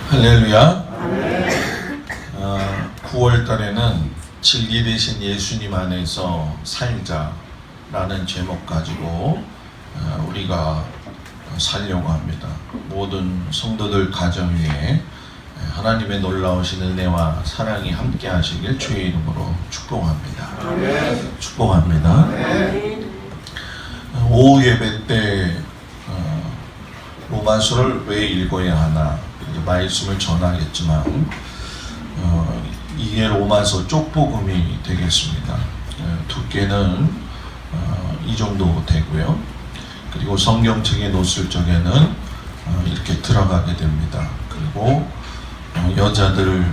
할렐루야. 9월 달에는 진리 되신 예수님 안에서 살자라는 제목 가지고 우리가 살려고 합니다. 모든 성도들 가정 위에 하나님의 놀라우신 은혜와 사랑이 함께 하시길 주의 이름으로 축복합니다. 축복합니다. 오후 예배 때 로마서를 왜 읽어야 하나 말씀을 전하겠지만 이게 로마서 쪽복음이 되겠습니다. 두께는 이 정도 되고요. 그리고 성경책에 놓을 적에는 이렇게 들어가게 됩니다. 그리고 여자들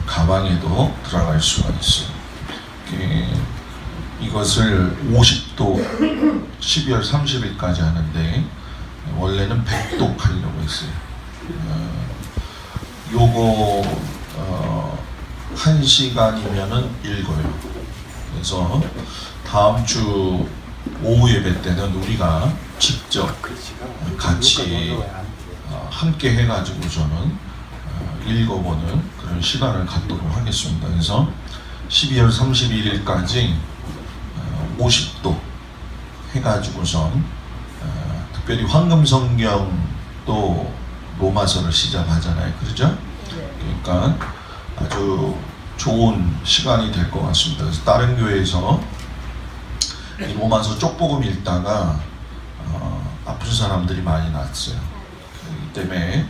가방에도 들어갈 수가 있어요. 이것을 50도 12월 30일까지 하는데 원래는 100도 하려고 했어요. 요거 1시간이면은 읽어요. 그래서 다음 주 오후 예배 때는 우리가 직접 같이 함께 해가지고서는 읽어보는 그런 시간을 갖도록 하겠습니다. 그래서 12월 31일까지 50도 해가지고선 특별히 황금성경도 로마서를 시작하잖아요. 그렇죠? 그러니까 아주 좋은 시간이 될 것 같습니다. 그래서 다른 교회에서 이 로마서 쪽복음 읽다가 아픈 사람들이 많이 났어요. 그렇기 때문에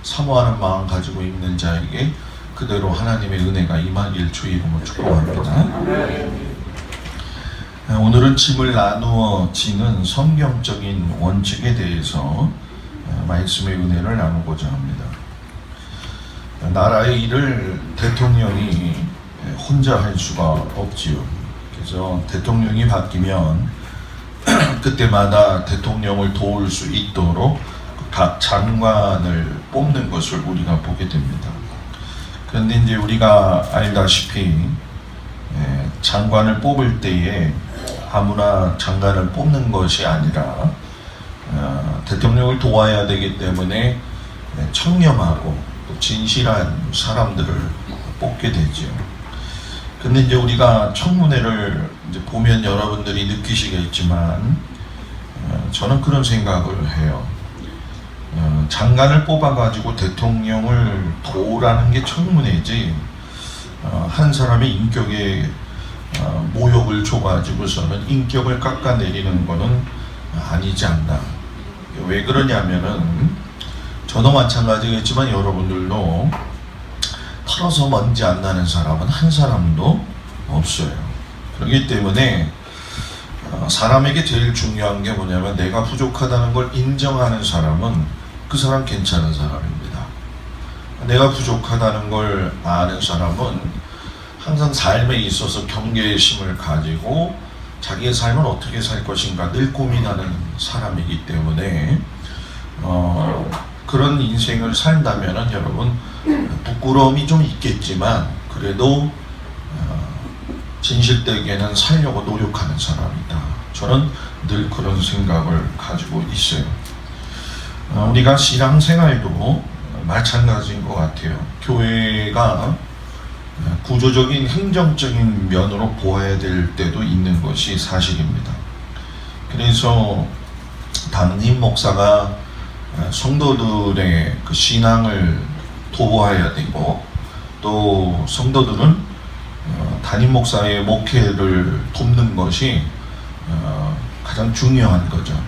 사모하는 마음 가지고 있는 자에게 그대로 하나님의 은혜가 임하길 주의 이름으로 축복합니다. 오늘은 짐을 나누어 지는 성경적인 원칙에 대해서 말씀의 은혜를 나누고자 합니다. 나라의 일을 대통령이 혼자 할 수가 없지요. 그래서 대통령이 바뀌면 그때마다 대통령을 도울 수 있도록 각 장관을 뽑는 것을 우리가 보게 됩니다. 그런데 이제 우리가 알다시피 장관을 뽑을 때에 아무나 장관을 뽑는 것이 아니라 대통령을 도와야 되기 때문에 청렴하고 또 진실한 사람들을 뽑게 되죠. 근데 이제 우리가 청문회를 이제 보면 여러분들이 느끼시겠지만 저는 그런 생각을 해요. 장관을 뽑아가지고 대통령을 도우라는 게 청문회지 한 사람의 인격에 모욕을 줘가지고서는 인격을 깎아내리는 거는 아니지 않나. 왜 그러냐면은 저도 마찬가지겠지만 여러분들도 털어서 먼지 안 나는 사람은 한 사람도 없어요. 그렇기 때문에 사람에게 제일 중요한 게 뭐냐면 내가 부족하다는 걸 인정하는 사람은 그 사람 괜찮은 사람입니다. 내가 부족하다는 걸 아는 사람은 항상 삶에 있어서 경계심을 가지고 자기의 삶을 어떻게 살 것인가 늘 고민하는 사람이기 때문에 그런 인생을 산다면은 여러분 부끄러움이 좀 있겠지만 그래도 진실되게는 살려고 노력하는 사람이다. 저는 늘 그런 생각을 가지고 있어요. 우리가 신앙생활도 마찬가지인 것 같아요. 교회가 구조적인 행정적인 면으로 보아야 될 때도 있는 것이 사실입니다. 그래서 담임 목사가 성도들의 그 신앙을 도와야 되고 또 성도들은 담임 목사의 목회를 돕는 것이 가장 중요한 거죠.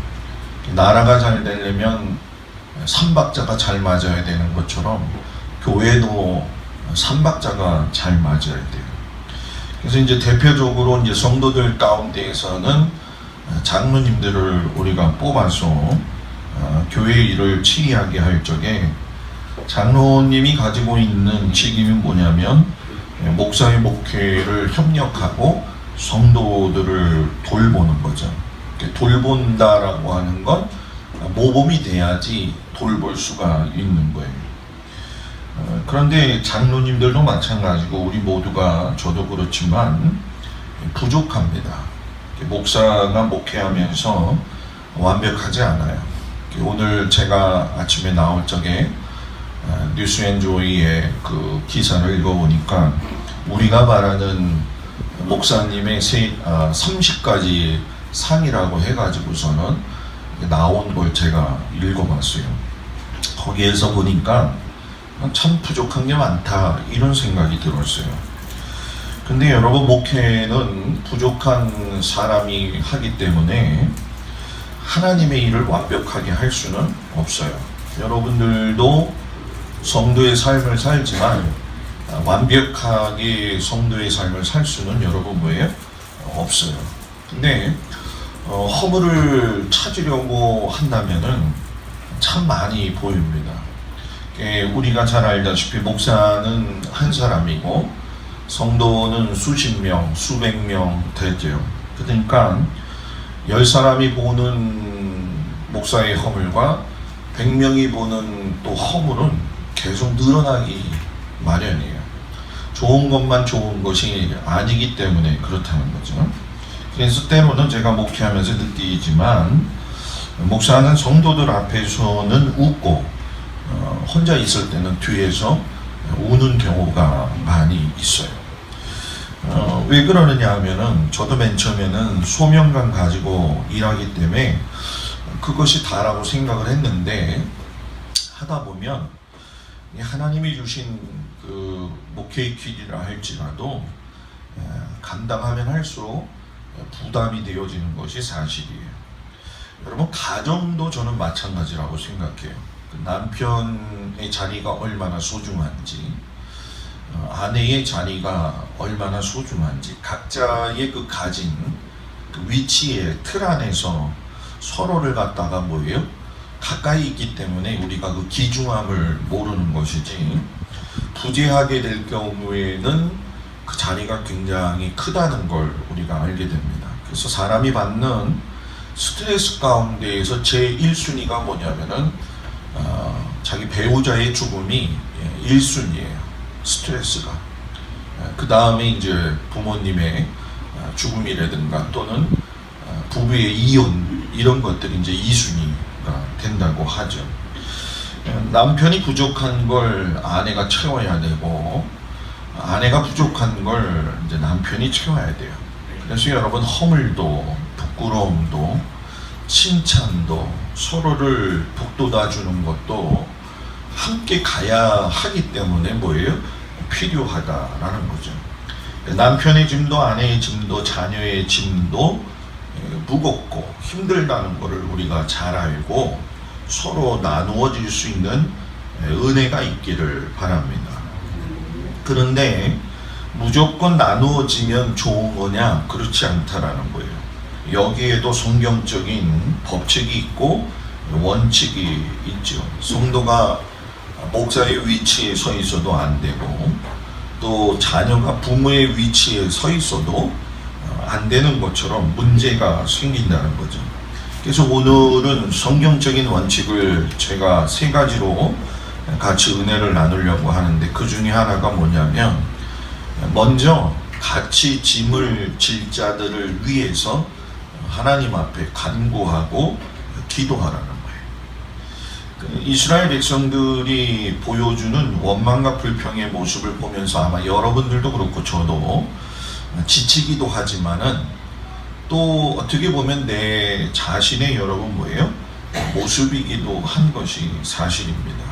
나라가 잘 되려면 삼박자가 잘 맞아야 되는 것처럼 교회도 삼박자가 잘 맞아야 돼요. 그래서 이제 대표적으로 이제 성도들 가운데에서는 장로님들을 우리가 뽑아서 교회 일을 치리하게 할 적에 장로님이 가지고 있는 책임이 뭐냐면 목사의 목회를 협력하고 성도들을 돌보는 거죠. 돌본다라고 하는 건 모범이 돼야지 돌볼 수가 있는 거예요. 그런데 장로님들도 마찬가지고 우리 모두가 저도 그렇지만 부족합니다. 목사가 목회하면서 완벽하지 않아요. 오늘 제가 아침에 나올 적에 뉴스앤조이의 그 기사를 읽어보니까 우리가 말하는 목사님의 30가지 상이라고 해가지고서는 나온 걸 제가 읽어봤어요. 거기에서 보니까 참 부족한 게 많다 이런 생각이 들었어요. 근데 여러분, 목회는 부족한 사람이 하기 때문에 하나님의 일을 완벽하게 할 수는 없어요. 여러분들도 성도의 삶을 살지만 완벽하게 성도의 삶을 살 수는 여러분 뭐예요? 없어요. 근데 허물을 찾으려고 한다면은 참 많이 보입니다. 우리가 잘 알다시피 목사는 한 사람이고 성도는 수십 명, 수백 명 되죠. 그러니까 10사람이 보는 목사의 허물과 100명이 보는 또 허물은 계속 늘어나기 마련이에요. 좋은 것만 좋은 것이 아니기 때문에 그렇다는 거죠. 그래서 때로는 제가 목회하면서 느끼지만 목사는 성도들 앞에서는 웃고 혼자 있을 때는 뒤에서 우는 경우가 많이 있어요. 왜 그러느냐 하면은 저도 맨 처음에는 소명감 가지고 일하기 때문에 그것이 다라고 생각을 했는데 하다 보면 하나님이 주신 그 목회의 길이라 할지라도 감당하면 할수록 부담이 되어지는 것이 사실이에요. 여러분, 가정도 저는 마찬가지라고 생각해요. 남편의 자리가 얼마나 소중한지, 아내의 자리가 얼마나 소중한지, 각자의 그 가진 그 위치의 틀 안에서 서로를 갖다가 뭐예요? 가까이 있기 때문에 우리가 그 귀중함을 모르는 것이지, 부재하게 될 경우에는 그 자리가 굉장히 크다는 걸 우리가 알게 됩니다. 그래서 사람이 받는 스트레스 가운데에서 제 1순위가 뭐냐면은 자기 배우자의 죽음이 1순위예요. 스트레스가. 그 다음에 이제 부모님의 죽음이라든가 또는 부부의 이혼, 이런 것들이 이제 2순위가 된다고 하죠. 남편이 부족한 걸 아내가 채워야 되고, 아내가 부족한 걸 이제 남편이 채워야 돼요. 그래서 여러분, 허물도 부끄러움도 칭찬도 서로를 북돋아 주는 것도 함께 가야 하기 때문에 뭐예요? 필요하다라는 거죠. 남편의 짐도 아내의 짐도 자녀의 짐도 무겁고 힘들다는 것을 우리가 잘 알고 서로 나누어질 수 있는 은혜가 있기를 바랍니다. 그런데 무조건 나누어지면 좋은 거냐? 그렇지 않다라는 거예요. 여기에도 성경적인 법칙이 있고 원칙이 있죠. 성도가 목사의 위치에 서 있어도 안 되고, 또 자녀가 부모의 위치에 서 있어도 안 되는 것처럼 문제가 생긴다는 거죠. 그래서 오늘은 성경적인 원칙을 제가 3가지로 같이 은혜를 나누려고 하는데, 그 중에 하나가 뭐냐면, 먼저 같이 짐을 질 자들을 위해서 하나님 앞에 간구하고 기도하라는 거예요. 이스라엘 백성들이 보여주는 원망과 불평의 모습을 보면서 아마 여러분들도 그렇고 저도 지치기도 하지만은 또 어떻게 보면 내 자신의 여러분 뭐예요? 모습이기도 한 것이 사실입니다.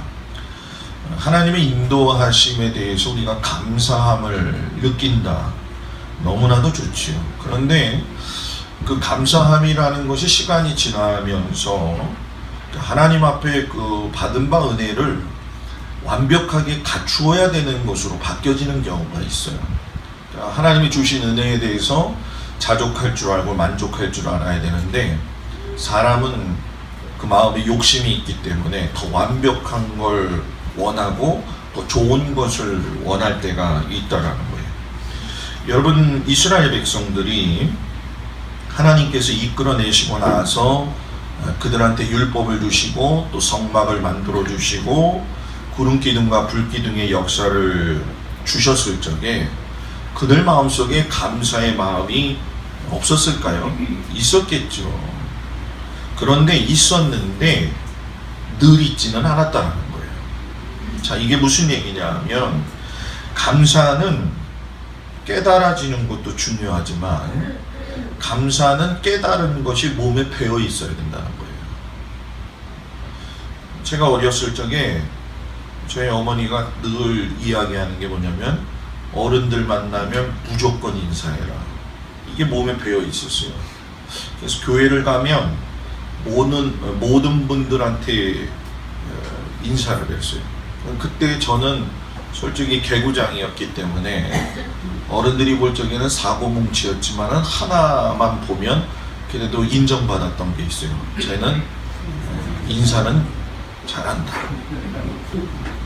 하나님의 인도하심에 대해서 우리가 감사함을 느낀다. 너무나도 좋지요. 그런데 그 감사함이라는 것이 시간이 지나면서 하나님 앞에 그 받은 바 은혜를 완벽하게 갖추어야 되는 것으로 바뀌어지는 경우가 있어요. 하나님이 주신 은혜에 대해서 자족할 줄 알고 만족할 줄 알아야 되는데, 사람은 그 마음에 욕심이 있기 때문에 더 완벽한 걸 원하고 더 좋은 것을 원할 때가 있다라는 거예요. 여러분, 이스라엘 백성들이 하나님께서 이끌어내시고 나서 그들한테 율법을 주시고 또 성막을 만들어 주시고 구름기둥과 불기둥의 역사를 주셨을 적에 그들 마음속에 감사의 마음이 없었을까요? 있었겠죠. 그런데 있었는데 늘 있지는 않았다는 거예요. 자, 이게 무슨 얘기냐면 감사는 깨달아지는 것도 중요하지만 감사는 깨달은 것이 몸에 배어 있어야 된다는 거예요. 제가 어렸을 적에 저희 어머니가 늘 이야기하는 게 뭐냐면 어른들 만나면 무조건 인사해라. 이게 몸에 배어 있었어요. 그래서 교회를 가면 모든 분들한테 인사를 했어요. 그때 저는 솔직히 개구장이었기 때문에 어른들이 볼 적에는 사고뭉치였지만 하나만 보면 그래도 인정받았던 게 있어요. 쟤는 인사는 잘한다.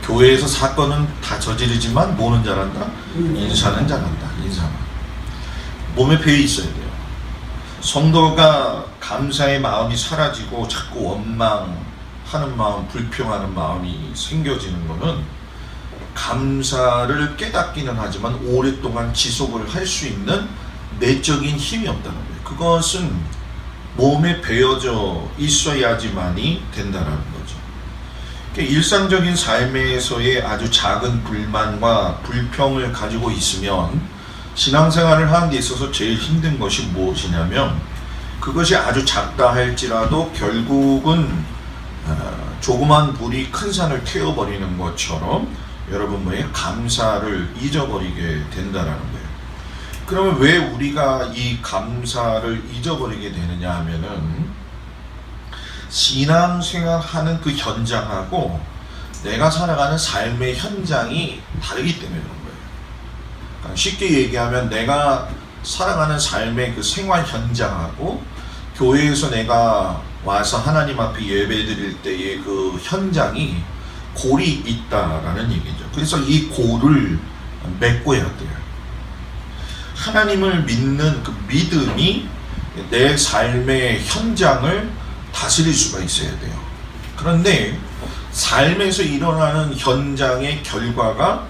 교회에서 사건은 다 저지르지만 뭐는 잘한다? 인사는 잘한다. 인사만. 몸에 배어 있어야 돼요. 성도가 감사의 마음이 사라지고 자꾸 원망하는 마음, 불평하는 마음이 생겨지는 것은 감사를 깨닫기는 하지만 오랫동안 지속을 할 수 있는 내적인 힘이 없다는 거예요. 그것은 몸에 배어져 있어야지만이 된다는 거죠. 일상적인 삶에서의 아주 작은 불만과 불평을 가지고 있으면 신앙생활을 하는 데 있어서 제일 힘든 것이 무엇이냐면 그것이 아주 작다 할지라도 결국은 조그만 불이 큰 산을 태워버리는 것처럼 여러분 뭐예요? 감사를 잊어버리게 된다는 거예요. 그러면 왜 우리가 이 감사를 잊어버리게 되느냐 하면은 신앙생활하는 그 현장하고 내가 살아가는 삶의 현장이 다르기 때문에 그런 거예요. 그러니까 쉽게 얘기하면 내가 살아가는 삶의 그 생활 현장하고 교회에서 내가 와서 하나님 앞에 예배 드릴 때의 그 현장이 골이 있다라는 얘기죠. 그래서 이 골을 메꿔야 돼요. 하나님을 믿는 그 믿음이 내 삶의 현장을 다스릴 수가 있어야 돼요. 그런데 삶에서 일어나는 현장의 결과가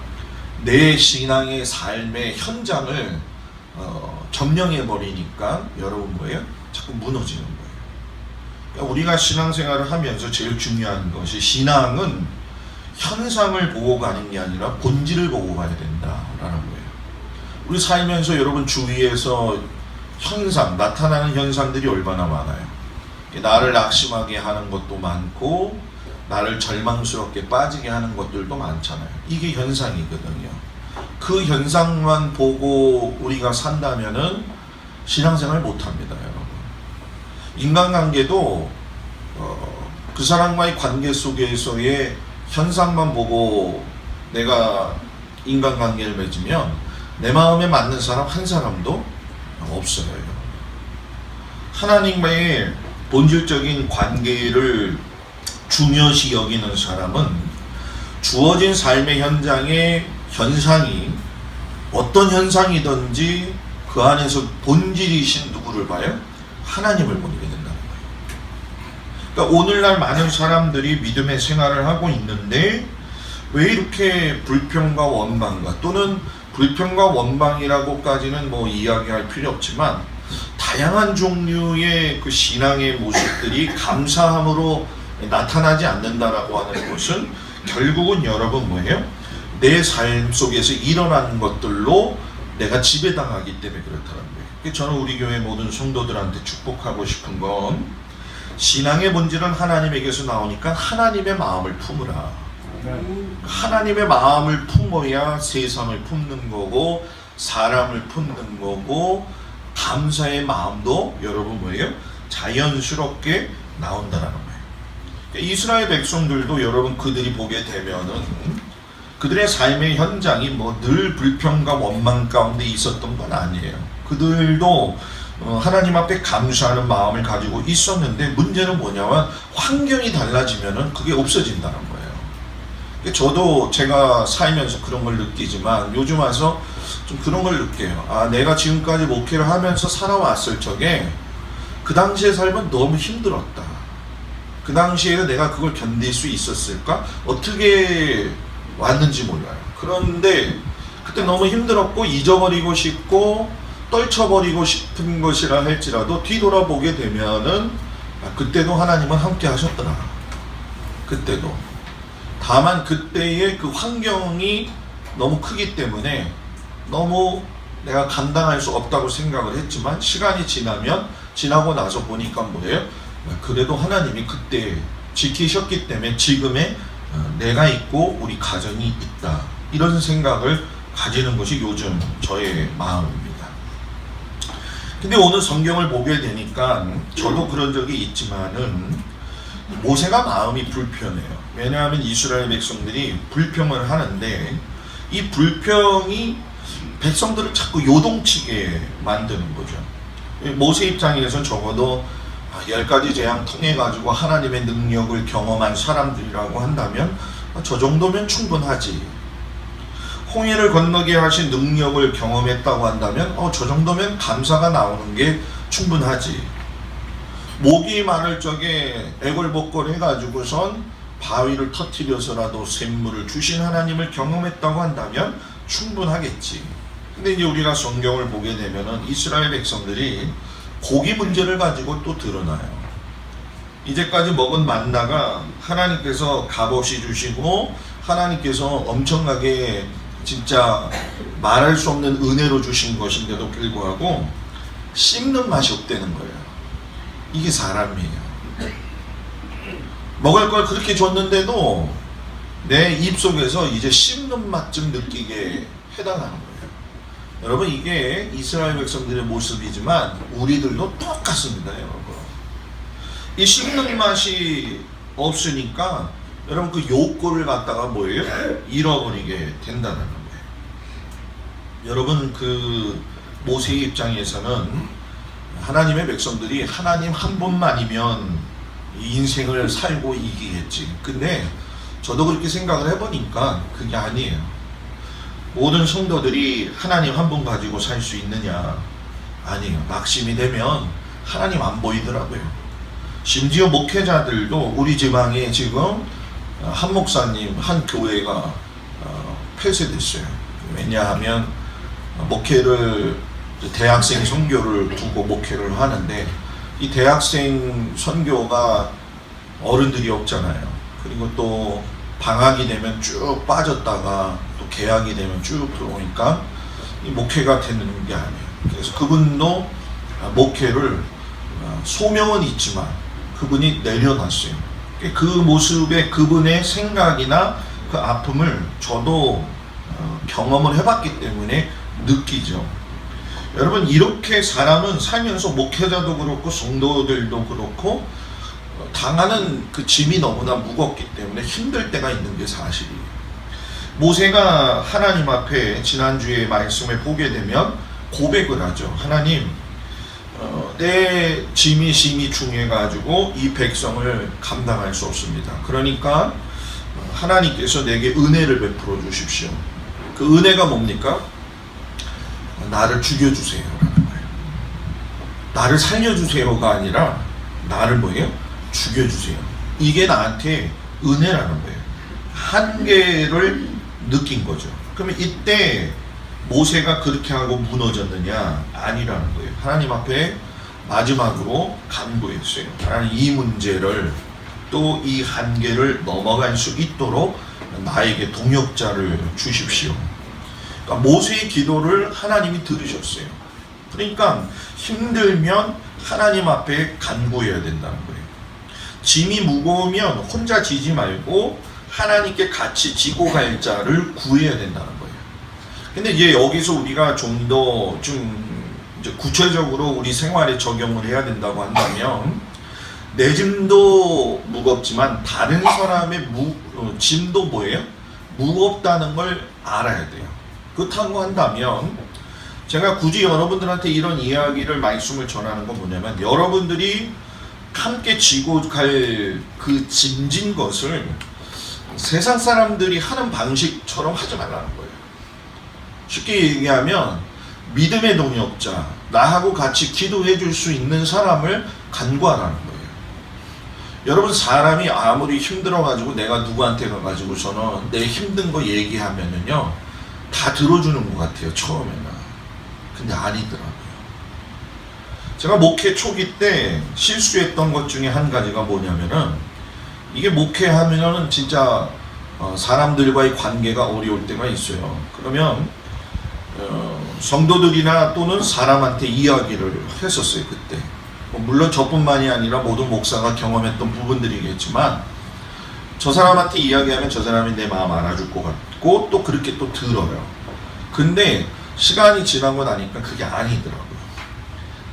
내 신앙의 삶의 현장을 점령해 버리니까 여러분 뭐예요? 자꾸 무너지는 거예요. 그러니까 우리가 신앙생활을 하면서 제일 중요한 것이 신앙은 현상을 보고 가는 게 아니라 본질을 보고 가야 된다라는 거예요. 우리 살면서 여러분 주위에서 현상, 나타나는 현상들이 얼마나 많아요. 나를 낙심하게 하는 것도 많고 나를 절망스럽게 빠지게 하는 것들도 많잖아요. 이게 현상이거든요. 그 현상만 보고 우리가 산다면은 신앙생활 못합니다, 여러분. 인간관계도 그 사람과의 관계 속에서의 현상만 보고 내가 인간관계를 맺으면 내 마음에 맞는 사람 한 사람도 없어요. 하나님과의 본질적인 관계를 중요시 여기는 사람은 주어진 삶의 현장의 현상이 어떤 현상이든지 그 안에서 본질이신 누구를 봐요? 하나님을 보게 된다는 거예요. 그러니까 오늘날 많은 사람들이 믿음의 생활을 하고 있는데 왜 이렇게 불평과 원망과 또는 불평과 원망이라고까지는 뭐 이야기할 필요 없지만 다양한 종류의 그 신앙의 모습들이 감사함으로 나타나지 않는다라고 하는 것은 결국은 여러분 뭐예요? 내 삶 속에서 일어나는 것들로 내가 지배당하기 때문에 그렇다는 거예요. 저는 우리 교회 모든 성도들한테 축복하고 싶은 건 신앙의 본질은 하나님에게서 나오니까 하나님의 마음을 품으라. 하나님의 마음을 품어야 세상을 품는 거고 사람을 품는 거고 감사의 마음도 여러분 뭐예요? 자연스럽게 나온다라는 거예요. 이스라엘 백성들도 여러분 그들이 보게 되면은 그들의 삶의 현장이 뭐 늘 불평과 원망 가운데 있었던 건 아니에요. 그들도 하나님 앞에 감사하는 마음을 가지고 있었는데 문제는 뭐냐면 환경이 달라지면은 그게 없어진다는 거예요. 저도 제가 살면서 그런 걸 느끼지만 요즘 와서 좀 그런 걸 느껴요. 아, 내가 지금까지 목회를 하면서 살아왔을 적에 그 당시의 삶은 너무 힘들었다. 그 당시에 내가 그걸 견딜 수 있었을까? 어떻게 왔는지 몰라요. 그런데 그때 너무 힘들었고 잊어버리고 싶고 떨쳐버리고 싶은 것이라 할지라도 뒤돌아보게 되면은 그때도 하나님은 함께 하셨더라. 그때도 다만 그때의 그 환경이 너무 크기 때문에 너무 내가 감당할 수 없다고 생각을 했지만, 시간이 지나고 나서 보니까 뭐예요? 그래도 하나님이 그때 지키셨기 때문에 지금의 내가 있고 우리 가정이 있다, 이런 생각을 가지는 것이 요즘 저의 마음입니다. 근데 오늘 성경을 보게 되니까 저도 그런 적이 있지만은 모세가 마음이 불편해요. 왜냐하면 이스라엘 백성들이 불평을 하는데 이 불평이 백성들을 자꾸 요동치게 만드는 거죠. 모세 입장에서는 적어도 10가지 재앙 통해 가지고 하나님의 능력을 경험한 사람들이라고 한다면 저 정도면 충분하지. 홍해를 건너게 하신 능력을 경험했다고 한다면 저 정도면 감사가 나오는 게 충분하지. 목이 마를 적에 애걸복걸 해가지고선 바위를 터뜨려서라도 샘물을 주신 하나님을 경험했다고 한다면 충분하겠지. 근데 이제 우리가 성경을 보게 되면은 이스라엘 백성들이 고기 문제를 가지고 또 드러나요. 이제까지 먹은 만나가 하나님께서 값없이 주시고 하나님께서 엄청나게 진짜 말할 수 없는 은혜로 주신 것인데도 불구하고 씹는 맛이 없다는 거예요. 이게 사람이에요. 먹을 걸 그렇게 줬는데도 내 입속에서 이제 씹는 맛 좀 느끼게 해달라는 거예요. 여러분, 이게 이스라엘 백성들의 모습이지만 우리들도 똑같습니다. 여러분, 이 씹는 맛이 없으니까 여러분 그 욕구를 갖다가 뭐예요? 잃어버리게 된다는 거예요. 여러분, 그 모세의 입장에서는 하나님의 백성들이 하나님 한 분만이면 인생을 살고 이기겠지. 근데 저도 그렇게 생각을 해보니까 그게 아니에요. 모든 성도들이 하나님 한 분 가지고 살 수 있느냐? 아니에요. 낙심이 되면 하나님 안 보이더라고요. 심지어 목회자들도 우리 지방에 지금 한 목사님, 한 교회가 폐쇄됐어요. 왜냐하면 목회를, 대학생 선교를 두고 목회를 하는데 이 대학생 선교가 어른들이 없잖아요. 그리고 또 방학이 되면 쭉 빠졌다가 또 개학이 되면 쭉 들어오니까 이 목회가 되는 게 아니에요. 그래서 그분도 목회를 소명은 있지만 그분이 내려놨어요. 그 모습에 그분의 생각이나 그 아픔을 저도 경험을 해봤기 때문에 느끼죠. 여러분, 이렇게 사람은 살면서 목회자도 그렇고 성도들도 그렇고 당하는 그 짐이 너무나 무겁기 때문에 힘들 때가 있는 게 사실이에요. 모세가 하나님 앞에 지난주에 말씀을 보게 되면 고백을 하죠. 하나님, 내 짐이 심히 중해가지고 이 백성을 감당할 수 없습니다. 그러니까 하나님께서 내게 은혜를 베풀어 주십시오. 그 은혜가 뭡니까? 나를 죽여주세요 라는 거예요. 나를 살려주세요가 아니라 나를 뭐예요? 죽여주세요. 이게 나한테 은혜라는 거예요. 한계를 느낀 거죠. 그러면 이때 모세가 그렇게 하고 무너졌느냐? 아니라는 거예요. 하나님 앞에 마지막으로 간구했어요. 하나님, 이 문제를, 또 이 한계를 넘어갈 수 있도록 나에게 동역자를 주십시오. 그러니까 모세의 기도를 하나님이 들으셨어요. 그러니까 힘들면 하나님 앞에 간구해야 된다는 거예요. 짐이 무거우면 혼자 지지 말고 하나님께 같이 지고 갈 자를 구해야 된다는 거예요. 근데 이제 여기서 우리가 좀 더 이제 구체적으로 우리 생활에 적용을 해야 된다고 한다면, 내 짐도 무겁지만 다른 사람의 짐도 뭐예요? 무겁다는 걸 알아야 돼요. 그렇다고 한다면 제가 굳이 여러분들한테 이런 이야기를, 말씀을 전하는 건 뭐냐면, 여러분들이 함께 지고 갈 그 짐진 것을 세상 사람들이 하는 방식처럼 하지 말라는 거예요. 쉽게 얘기하면 믿음의 동역자, 나하고 같이 기도해 줄 수 있는 사람을 간구하라는 거예요. 여러분, 사람이 아무리 힘들어가지고 내가 누구한테 가가지고서는 내 힘든 거 얘기하면은요, 다 들어주는 것 같아요, 처음에는. 근데 아니더라고요. 제가 목회 초기 때 실수했던 것 중에 한 가지가 뭐냐면은, 이게 목회하면은 진짜 사람들과의 관계가 어려울 때가 있어요. 그러면 성도들이나 또는 사람한테 이야기를 했었어요. 그때 물론 저뿐만이 아니라 모든 목사가 경험했던 부분들이겠지만 저 사람한테 이야기하면 저 사람이 내 마음 알아줄 것 같고 또 그렇게 또 들어요. 근데 시간이 지나고 나니까 그게 아니더라고요.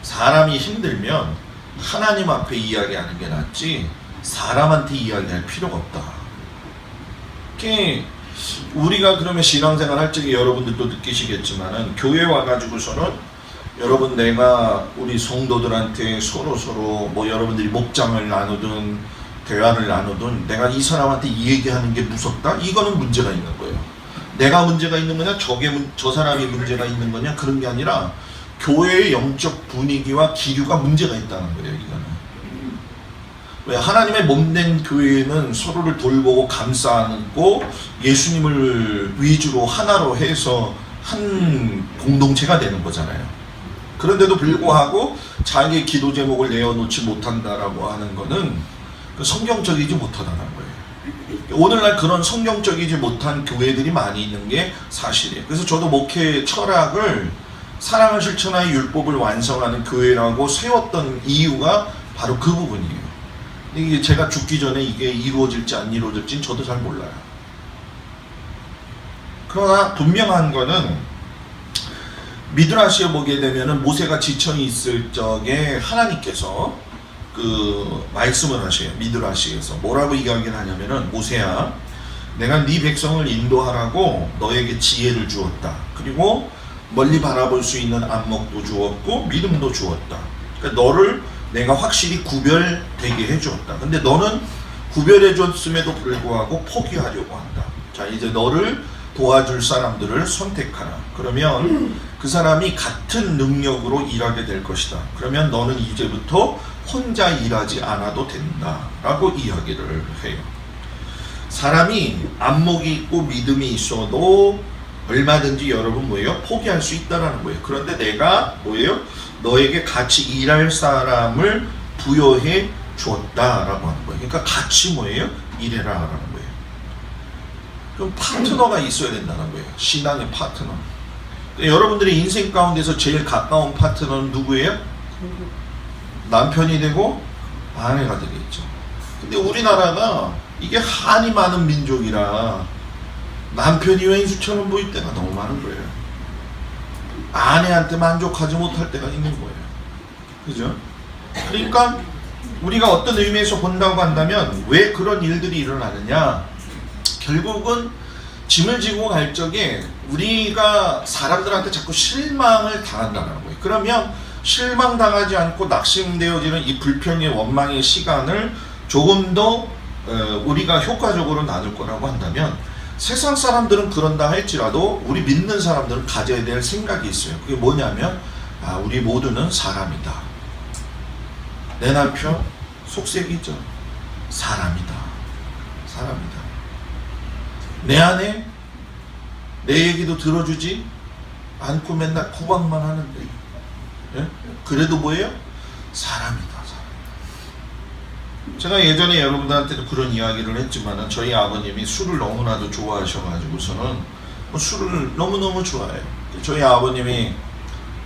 사람이 힘들면 하나님 앞에 이야기하는 게 낫지 사람한테 이야기할 필요가 없다. 우리가 그러면 신앙생활 할 적에 여러분들도 느끼시겠지만은 교회 와가지고서는 여러분 내가 우리 성도들한테 서로 뭐 여러분들이 목장을 나누든 대화를 나누든 내가 이 사람한테 이 얘기하는 게 무섭다? 이거는 문제가 있는 거예요. 내가 문제가 있는 거냐 저 사람이 문제가 있는 거냐 그런 게 아니라 교회의 영적 분위기와 기류가 문제가 있다는 거예요. 이거는 왜 하나님의 몸된 교회는 서로를 돌보고 감싸 안고 예수님을 위주로 하나로 해서 한 공동체가 되는 거잖아요. 그런데도 불구하고 자기의 기도 제목을 내어놓지 못한다라고 하는 거는 성경적이지 못하다는 거예요. 오늘날 그런 성경적이지 못한 교회들이 많이 있는 게 사실이에요. 그래서 저도 목회 철학을 사랑을 실천하여 율법을 완성하는 교회라고 세웠던 이유가 바로 그 부분이에요. 이게 제가 죽기 전에 이게 이루어질지 안 이루어질지는 저도 잘 몰라요. 그러나 분명한 거는 미드라시에 보게 되면은 모세가 지쳐 있을 적에 하나님께서 그 말씀을 하셔요. 미드라시에서 뭐라고 이야기를 하냐면은 모세야 내가 네 백성을 인도하라고 너에게 지혜를 주었다. 그리고 멀리 바라볼 수 있는 안목도 주었고 믿음도 주었다. 그러니까 너를 내가 확실히 구별되게 해주었다. 근데 너는 구별해줬음에도 불구하고 포기하려고 한다. 자 이제 너를 도와줄 사람들을 선택하라. 그러면 그 사람이 같은 능력으로 일하게 될 것이다. 그러면 너는 이제부터 혼자 일하지 않아도 된다 라고 이야기를 해요. 사람이 안목이 있고 믿음이 있어도 얼마든지 여러분 뭐예요? 포기할 수 있다라는 거예요. 그런데 내가 뭐예요? 너에게 같이 일할 사람을 부여해 줬다라고 하는 거예요. 그러니까 같이 뭐예요? 일해라라는 거예요. 그럼 파트너가 있어야 된다는 거예요. 신앙의 파트너. 여러분들의 인생 가운데서 제일 가까운 파트너는 누구예요? 남편이 되고 아내가 되겠죠. 근데 우리나라가 이게 한이 많은 민족이라 남편이 왼수처럼 보일 때가 너무 많은 거예요. 아내한테 만족하지 못할 때가 있는 거예요. 그죠? 그러니까 우리가 어떤 의미에서 본다고 한다면 왜 그런 일들이 일어나느냐? 결국은 짐을 지고 갈 적에 우리가 사람들한테 자꾸 실망을 당한다는 거예요. 그러면 실망당하지 않고 낙심되어지는 이 불평의 원망의 시간을 조금 더 우리가 효과적으로 나눌 거라고 한다면 세상 사람들은 그런다 할지라도 우리 믿는 사람들은 가져야 될 생각이 있어요. 그게 뭐냐면 우리 모두는 사람이다. 내 남편 속색이죠. 사람이다. 내 아내 내 얘기도 들어주지 않고 맨날 구박만 하는데 예? 그래도 뭐예요? 사람이다. 제가 예전에 여러분들한테도 그런 이야기를 했지만 저희 아버님이 술을 너무나도 좋아하셔가지고서는 술을 너무너무 좋아해요. 저희 아버님이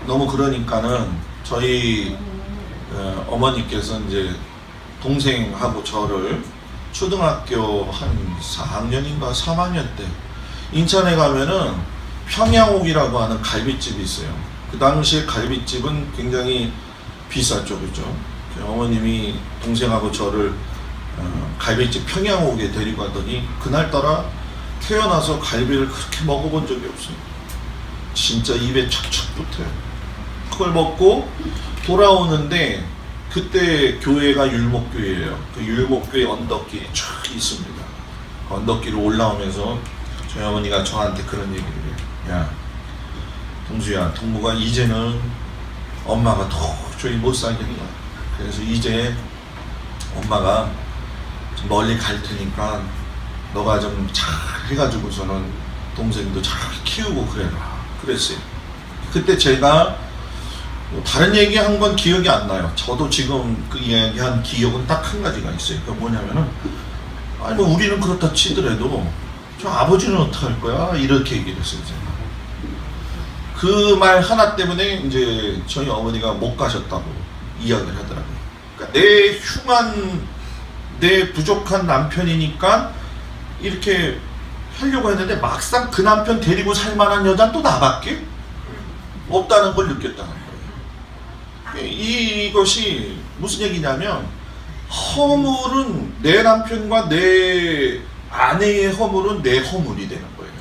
너무 그러니까는 저희 어머니께서 이제 동생하고 저를 초등학교 한 4학년인가 3학년 때 인천에 가면은 평양옥이라고 하는 갈비집이 있어요. 그 당시에 갈비집은 굉장히 비쌌죠. 그죠? 어머님이 동생하고 저를 갈비집 평양옥에 데리고 가더니 그날따라 태어나서 갈비를 그렇게 먹어본 적이 없어요. 진짜 입에 척척 붙어요. 그걸 먹고 돌아오는데 그때 교회가 율목교회예요. 그 율목교회 언덕길이 쫙 있습니다. 언덕길을 올라오면서 저희 어머니가 저한테 그런 얘기를 해요. 야 동수야, 동무가 이제는 엄마가 도저히 못 살겠다. 그래서 이제 엄마가 좀 멀리 갈 테니까 너가 좀 잘 해가지고서는 동생도 잘 키우고 그래라 그랬어요. 그때 제가 다른 얘기 한 건 기억이 안 나요. 저도 지금 그 이야기한 기억은 딱 한 가지가 있어요. 그게 뭐냐면은 아니 뭐 우리는 그렇다 치더라도 저 아버지는 어떡할 거야? 이렇게 얘기를 했어요. 그 말 하나 때문에 이제 저희 어머니가 못 가셨다고 이야기를 하더라고요. 그러니까 내 흉한, 내 부족한 남편이니까 이렇게 하려고 했는데 막상 그 남편 데리고 살 만한 여자는 또 나밖에 없다는 걸 느꼈다는 거예요. 이것이 무슨 얘기냐면, 허물은 내 남편과 내 아내의 허물은 내 허물이 되는 거예요.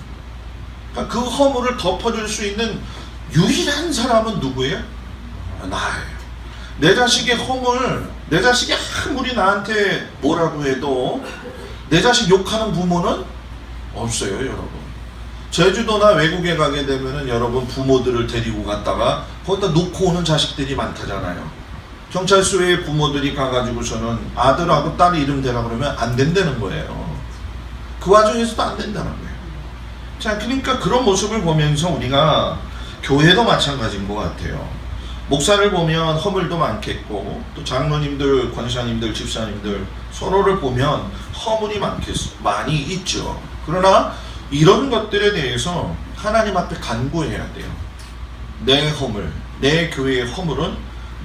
그러니까 그 허물을 덮어줄 수 있는 유일한 사람은 누구예요? 나예요. 내 자식의 허물, 내 자식이 아무리 나한테 뭐라고 해도 내 자식 욕하는 부모는 없어요, 여러분. 제주도나 외국에 가게 되면은 여러분 부모들을 데리고 갔다가 거기다 놓고 오는 자식들이 많다잖아요. 경찰서에 부모들이 가가지고서는 아들하고 딸 이름 대라 그러면 안 된다는 거예요. 그 와중에서도 안 된다는 거예요. 자, 그러니까 그런 모습을 보면서 우리가 교회도 마찬가지인 것 같아요. 목사를 보면 허물도 많겠고, 또 장로님들, 권사님들, 집사님들 서로를 보면 허물이 많이 있죠. 그러나 이런 것들에 대해서 하나님 앞에 간구해야 돼요. 내 허물, 내 교회의 허물은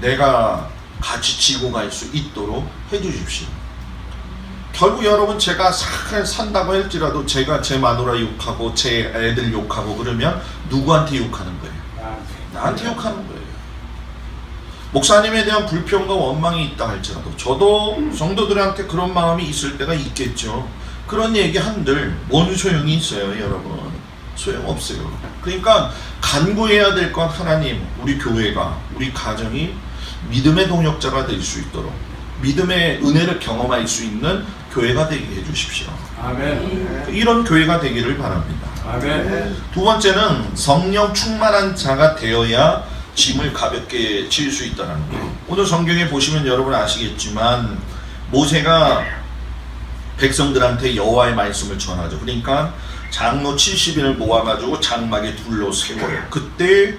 내가 같이 지고 갈 수 있도록 해주십시오. 결국 여러분, 제가 산다고 할지라도 제가 제 마누라 욕하고 제 애들 욕하고 그러면 누구한테 욕하는 거예요? 나한테 욕하는 거예요. 목사님에 대한 불평과 원망이 있다 할지라도 저도 성도들한테 그런 마음이 있을 때가 있겠죠. 그런 얘기 한들 뭔 소용이 있어요, 여러분? 소용없어요. 그러니까 간구해야 될 건 하나님, 우리 교회가, 우리 가정이 믿음의 동역자가 될 수 있도록, 믿음의 은혜를 경험할 수 있는 교회가 되게 해주십시오. 아멘. 이런 교회가 되기를 바랍니다. 아멘. 두 번째는 성령 충만한 자가 되어야 짐을 가볍게 질 수 있다는 거예요. 오늘 성경에 보시면 여러분 아시겠지만 모세가 백성들한테 여호와의 말씀을 전하죠. 그러니까 장로 70인을 모아가지고 장막에 둘러 세워요. 그때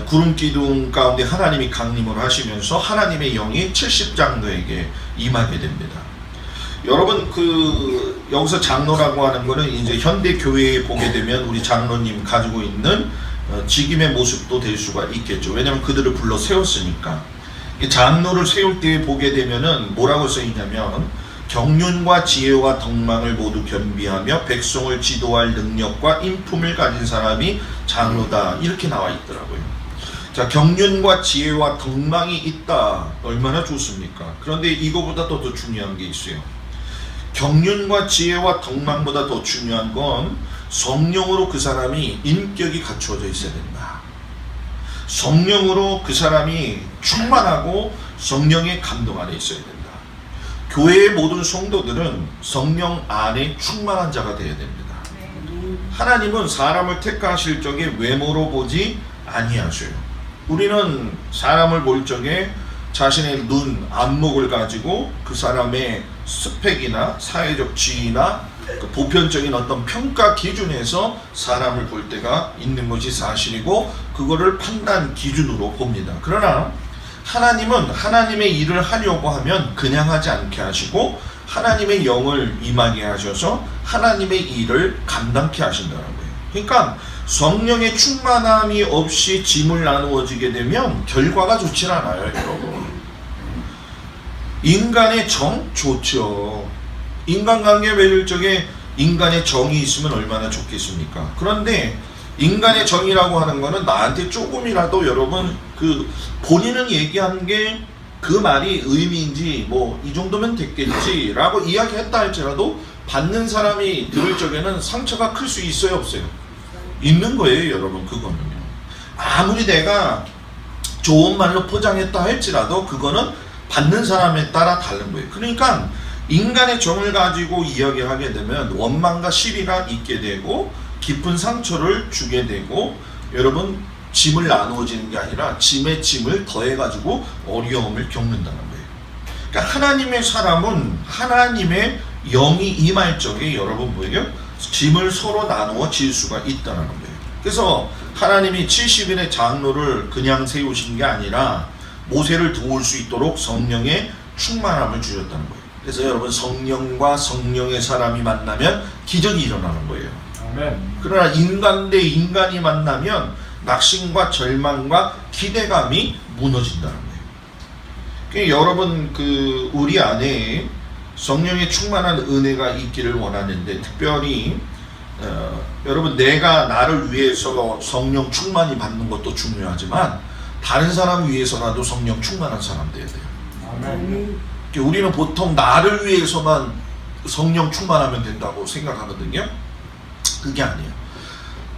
구름 기둥 가운데 하나님이 강림을 하시면서 하나님의 영이 70장로에게 임하게 됩니다. 여러분, 여기서 장로라고 하는 거는 이제 현대 교회에 보게 되면 우리 장로님 가지고 있는 직임의 모습도 될 수가 있겠죠. 왜냐하면 그들을 불러 세웠으니까. 장로를 세울 때 보게 되면은 뭐라고 써있냐면, 경륜과 지혜와 덕망을 모두 겸비하며 백성을 지도할 능력과 인품을 가진 사람이 장로다, 이렇게 나와 있더라고요. 자, 경륜과 지혜와 덕망이 있다, 얼마나 좋습니까? 그런데 이거보다 더 중요한 게 있어요. 경륜과 지혜와 덕망보다 더 중요한 건 성령으로 그 사람이 인격이 갖추어져 있어야 된다. 성령으로 그 사람이 충만하고 성령의 감동 안에 있어야 된다. 교회의 모든 성도들은 성령 안에 충만한 자가 되어야 됩니다. 하나님은 사람을 택하실 적에 외모로 보지 아니하셔요. 우리는 사람을 볼 적에 자신의 눈, 안목을 가지고 그 사람의 스펙이나 사회적 지위나 그 보편적인 어떤 평가 기준에서 사람을 볼 때가 있는 것이 사실이고, 그거를 판단 기준으로 봅니다. 그러나 하나님은 하나님의 일을 하려고 하면 그냥 하지 않게 하시고 하나님의 영을 임하게 하셔서 하나님의 일을 감당케 하신다는 거예요. 그러니까 성령의 충만함이 없이 짐을 나누어지게 되면 결과가 좋지 않아요, 여러분. 인간의 정 좋죠. 인간관계 맺을 적에 인간의 정이 있으면 얼마나 좋겠습니까? 그런데 인간의 정이라고 하는 거는 나한테 조금이라도 여러분 본인은 얘기한 게 그 말이 의미인지 뭐 이 정도면 됐겠지 라고 이야기했다 할지라도 받는 사람이 들을 적에는 상처가 클 수 있어요, 없어요? 있는 거예요, 여러분. 그거는요. 아무리 내가 좋은 말로 포장했다 할지라도 그거는 받는 사람에 따라 다른 거예요. 그러니까 인간의 정을 가지고 이야기하게 되면 원망과 시비가 있게 되고 깊은 상처를 주게 되고, 여러분, 짐을 나누어지는 게 아니라 짐에 짐을 더해가지고 어려움을 겪는다는 거예요. 그러니까 하나님의 사람은 하나님의 영이 임할 적에 여러분 뭐예요? 짐을 서로 나누어 질 수가 있다는 거예요. 그래서 하나님이 70인의 장로를 그냥 세우신 게 아니라 모세를 도울 수 있도록 성령의 충만함을 주셨다는 거예요. 그래서 여러분 성령과 성령의 사람이 만나면 기적이 일어나는 거예요. 아멘. 그러나 인간 대 인간이 만나면 낙심과 절망과 기대감이 무너진다는 거예요. 그러니까 여러분 우리 안에 성령의 충만한 은혜가 있기를 원하는데 특별히 여러분 내가 나를 위해서 성령 충만히 받는 것도 중요하지만 다른 사람 위해서라도 성령 충만한 사람 돼야 돼요. 아멘. 우리는 보통 나를 위해서만 성령 충만하면 된다고 생각하거든요. 그게 아니에요.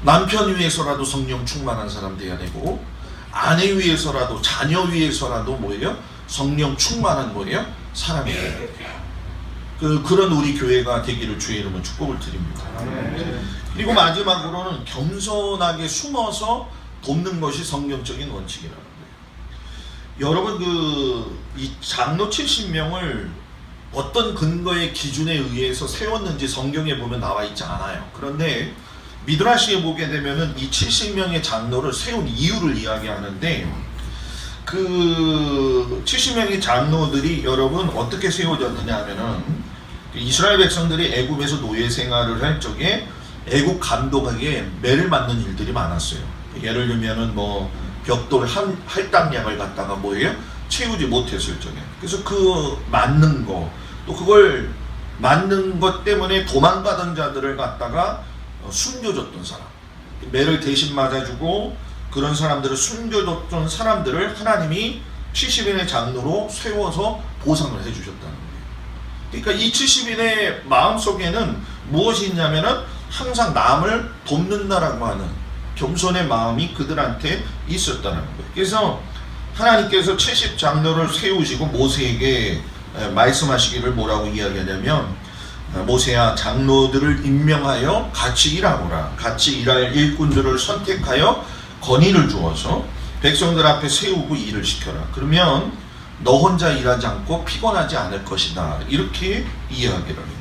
남편 위해서라도 성령 충만한 사람 돼야 되고 아내 위해서라도 자녀 위해서라도 뭐예요? 성령 충만한 뭐예요? 사람이 돼야 돼요. 그런 우리 교회가 되기를 주의 이름으로 축복을 드립니다. 그리고 마지막으로는 겸손하게 숨어서 돕는 것이 성경적인 원칙이라는 거예요. 여러분 이 장로 70명을 어떤 근거의 기준에 의해서 세웠는지 성경에 보면 나와 있지 않아요. 그런데 미드라시에 보게 되면은 이 70명의 장로를 세운 이유를 이야기하는데 그 70명의 장로들이 여러분 어떻게 세워졌느냐 하면은 이스라엘 백성들이 애굽에서 노예 생활을 할 적에 애굽 감독에게 매를 맞는 일들이 많았어요. 예를 들면은 뭐 벽돌 할당량을 갖다가 뭐예요? 채우지 못했을 적에. 그래서 그 맞는 거, 또 그걸 맞는 것 때문에 도망가던 자들을 갖다가 숨겨줬던 사람, 매를 대신 맞아주고 그런 사람들을 숨겨줬던 사람들을 하나님이 70인의 장로로 세워서 보상을 해주셨다는 거예요. 그러니까 이 70인의 마음속에는 무엇이 있냐면은 항상 남을 돕는다라고 하는 겸손의 마음이 그들한테 있었다는 거예요. 그래서 하나님께서 70장로를 세우시고 모세에게 말씀하시기를 뭐라고 이야기하냐면 모세야 장로들을 임명하여 같이 일하거라. 같이 일할 일꾼들을 선택하여 권위를 주어서 백성들 앞에 세우고 일을 시켜라. 그러면 너 혼자 일하지 않고 피곤하지 않을 것이다. 이렇게 이야기를 해요.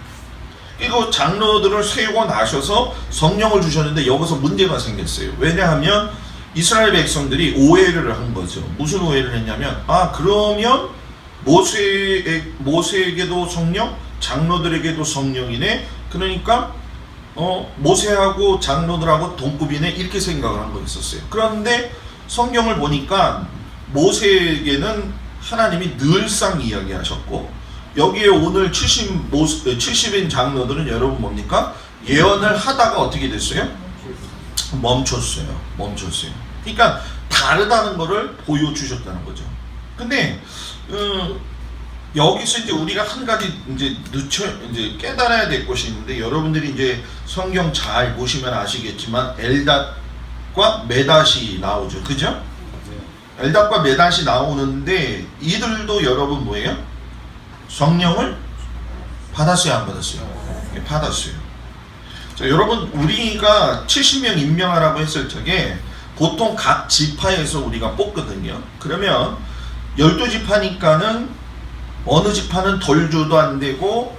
그리고 장로들을 세우고 나셔서 성령을 주셨는데 여기서 문제가 생겼어요. 왜냐하면 이스라엘 백성들이 오해를 한 거죠. 무슨 오해를 했냐면 그러면 모세에게도 성령, 장로들에게도 성령이네. 그러니까 모세하고 장로들하고 동급이네 이렇게 생각을 한 거였었어요. 그런데 성경을 보니까 모세에게는 하나님이 늘상 이야기하셨고 여기에 오늘 70인 장로들은 여러분 뭡니까? 예언을 하다가 어떻게 됐어요? 멈췄어요. 그러니까 다르다는 것을 보여주셨다는 거죠. 근데 여기서 이제 우리가 한 가지 이제 깨달아야 될 것이 있는데 여러분들이 이제 성경 잘 보시면 아시겠지만 엘닷과 메닷이 나오죠. 그죠? 엘닷과 메닷이 나오는데 이들도 여러분 뭐예요? 성령을 받았어요, 안 받았어요? 받았어요. 자, 여러분 우리가 70명 임명하라고 했을 적에 보통 각 지파에서 우리가 뽑거든요. 그러면 12지파니까는 어느 지파는 덜 줘도 안 되고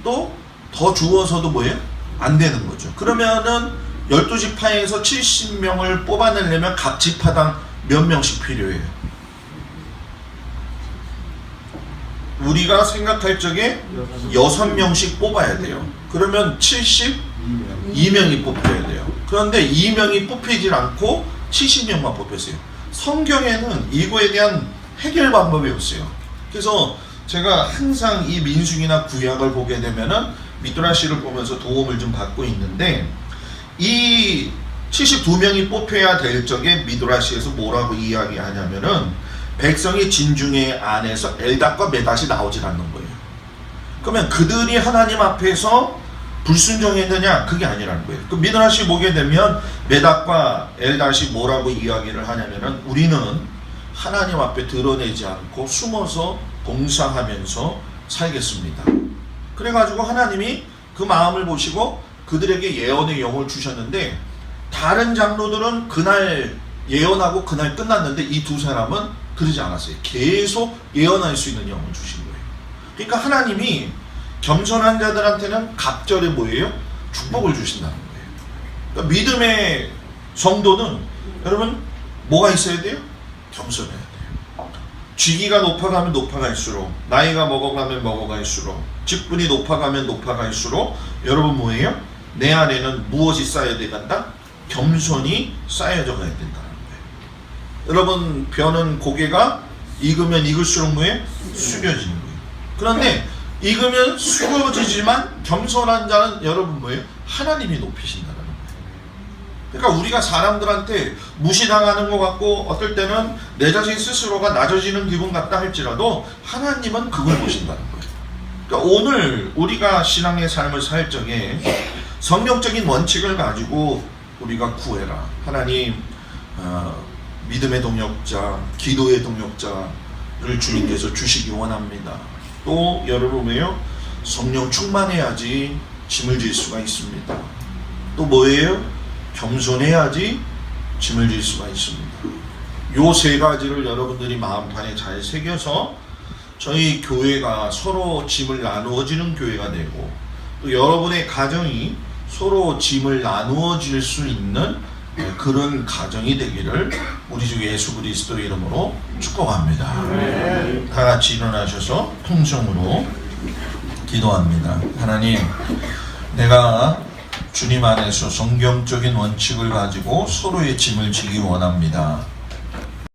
또 더 주어서도 뭐예요? 안 되는 거죠. 그러면은 12지파에서 70명을 뽑아내려면 각 지파당 몇 명씩 필요해요? 우리가 생각할 적에 6명씩 뽑아야 돼요. 그러면 72명이 뽑혀야 돼요. 그런데 2명이 뽑히질 않고 70명만 뽑혔어요. 성경에는 이거에 대한 해결 방법이 없어요. 그래서 제가 항상 이 민수기나 구약을 보게 되면은 미드라시를 보면서 도움을 좀 받고 있는데 이 72명이 뽑혀야 될 적에 미드라시에서 뭐라고 이야기하냐면은 백성이 진중의 안에서 엘닷과 메닷이 나오질 않는 거예요. 그러면 그들이 하나님 앞에서 불순종했느냐? 그게 아니라는 거예요. 그 미드라시 보게 되면 메닷과 엘닷이 뭐라고 이야기를 하냐면은 우리는 하나님 앞에 드러내지 않고 숨어서 봉사하면서 살겠습니다. 그래가지고 하나님이 그 마음을 보시고 그들에게 예언의 영을 주셨는데 다른 장로들은 그날 예언하고 그날 끝났는데 이 두 사람은 그러지 않았어요. 계속 예언할 수 있는 영을 주신 거예요. 그러니까 하나님이 겸손한 자들한테는 갑절에 뭐예요? 축복을 주신다는 거예요. 그러니까 믿음의 성도는 여러분 뭐가 있어야 돼요? 겸손해야 돼요. 직위가 높아가면 높아갈수록, 나이가 먹어가면 먹어갈수록, 직분이 높아가면 높아갈수록 여러분 뭐예요? 내 안에는 무엇이 쌓여야 된다? 겸손이 쌓여져 가야 된다는 거예요. 여러분 벼는 고개가 익으면 익을수록 뭐예요? 숙여지는 거예요. 그런데 익으면 숙여지지만 겸손한 자는 여러분 뭐예요? 하나님이 높이신다는 거예요. 그러니까 우리가 사람들한테 무시당하는 것 같고 어떨 때는 내 자신 스스로가 낮아지는 기분 같다 할지라도 하나님은 그걸 보신다는 거예요. 그러니까 오늘 우리가 신앙의 삶을 살 적에 성경적인 원칙을 가지고 우리가 구해라. 하나님 믿음의 동역자, 기도의 동역자를 주님께서 주시기 원합니다. 또 여러분 왜요? 성령 충만해야지 짐을 질 수가 있습니다. 또 뭐예요? 겸손해야지 짐을 질 수가 있습니다. 요 세 가지를 여러분들이 마음판에 잘 새겨서 저희 교회가 서로 짐을 나누어지는 교회가 되고 또 여러분의 가정이 서로 짐을 나누어질 수 있는 그런 가정이 되기를 우리 주 예수 그리스도 이름으로 축복합니다. 다 같이 일어나셔서 통성으로 기도합니다. 하나님, 내가 주님 안에서 성경적인 원칙을 가지고 서로의 짐을 지기 원합니다.